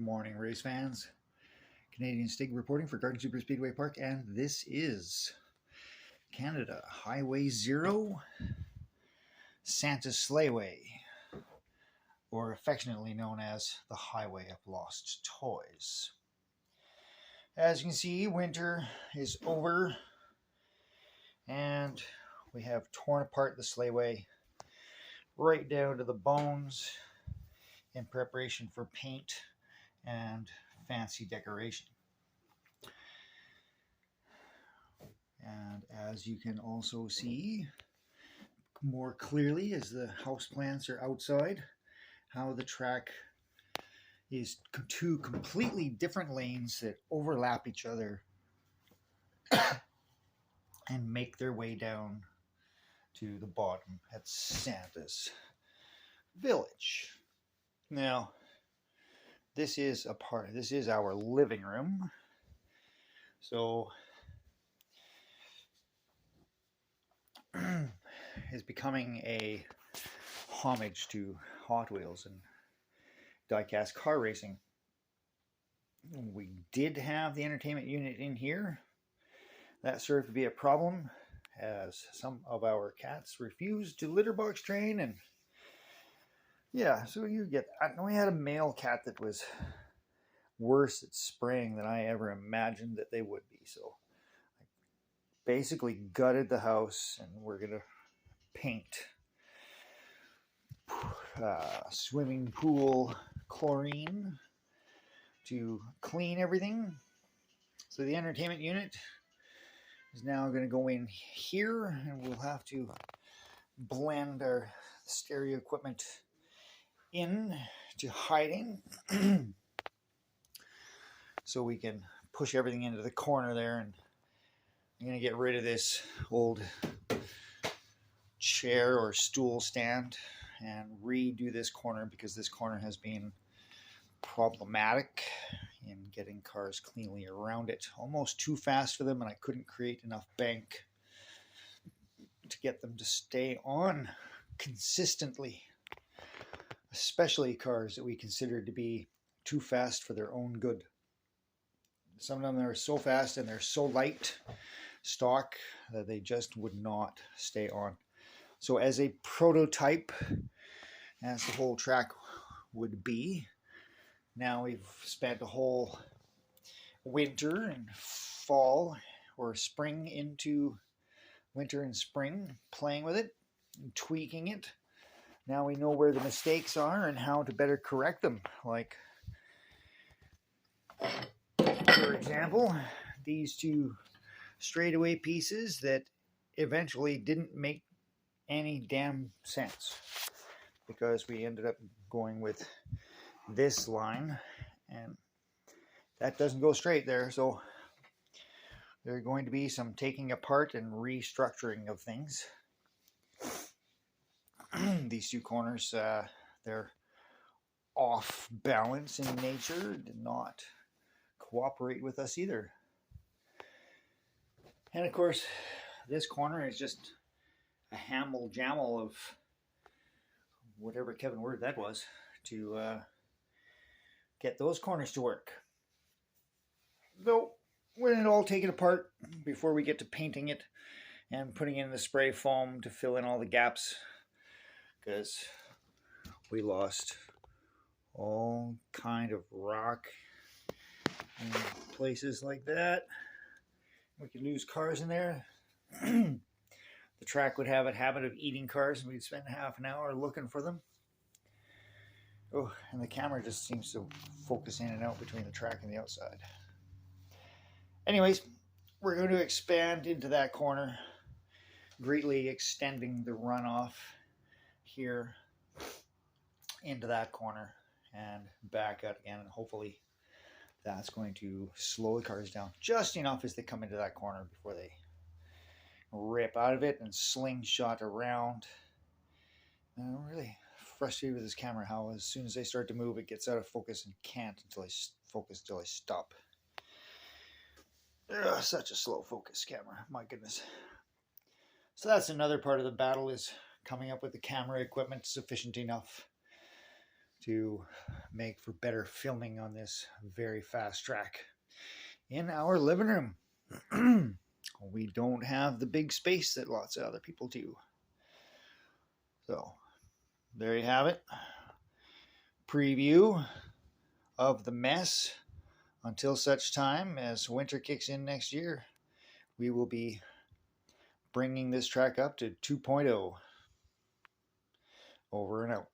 Morning, race fans. Canadian Stig reporting for Garden Super Speedway Park, and this is Canada Highway 0, Santa's Sleighway, or affectionately known as the Highway of Lost Toys. As you can see, winter is over, and we have torn apart the Sleighway right down to the bones in preparation for paint and fancy decoration. And as you can also see more clearly as the houseplants are outside, how the track is two completely different lanes that overlap each other and make their way down to the bottom at Santa's Village. Now, this is our living room. So is becoming a homage to Hot Wheels and diecast car racing. We did have the entertainment unit in here. That served to be a problem as some of our cats refused to litter box train, and yeah, so you get that. We had a male cat that was worse at spraying than I ever imagined that they would be. So I basically gutted the house, and we're gonna paint swimming pool chlorine to clean everything. So the entertainment unit is now going to go in here, and we'll have to blend our stereo equipment in to hiding so we can push everything into the corner there. And I'm going to get rid of this old chair or stool stand and redo this corner, because this corner has been problematic in getting cars cleanly around it. Almost too fast for them, and I couldn't create enough bank to get them to stay on consistently, especially cars that we consider to be too fast for their own good. Some of them are so fast and they're so light stock that they just would not stay on. So as a prototype, as the whole track would be, now we've spent a whole winter and fall or spring into winter and spring playing with it and tweaking it. Now we know where the mistakes are and how to better correct them. Like, for example, these two straightaway pieces that eventually didn't make any damn sense, because we ended up going with this line, and that doesn't go straight there. So there are going to be some taking apart and restructuring of things. These two corners, they're off balance in nature, did not cooperate with us either. And of course, this corner is just a hamble-jamble of whatever Kevin word that was to get those corners to work. Though, we're going to all take it apart before we get to painting it and putting in the spray foam to fill in all the gaps, because we lost all kind of rock in places like that. We could lose cars in there. The track would have a habit of eating cars, and we'd spend half an hour looking for them. Oh, and the camera just seems to focus in and out between the track and the outside. Anyways, we're going to expand into that corner, greatly extending the runoff here into that corner and back out again, and hopefully that's going to slow the cars down just enough as they come into that corner before they rip out of it and slingshot around. And I'm really frustrated with this camera, how as soon as I start to move, it gets out of focus and can't until I focus until I stop. Ugh, such a slow focus camera, my goodness. So that's another part of the battle, is coming up with the camera equipment sufficient enough to make for better filming on this very fast track in our living room. We don't have the big space that lots of other people do. So there you have it. Preview of the mess. Until such time as winter kicks in next year, we will be bringing this track up to 2.0. Over and out.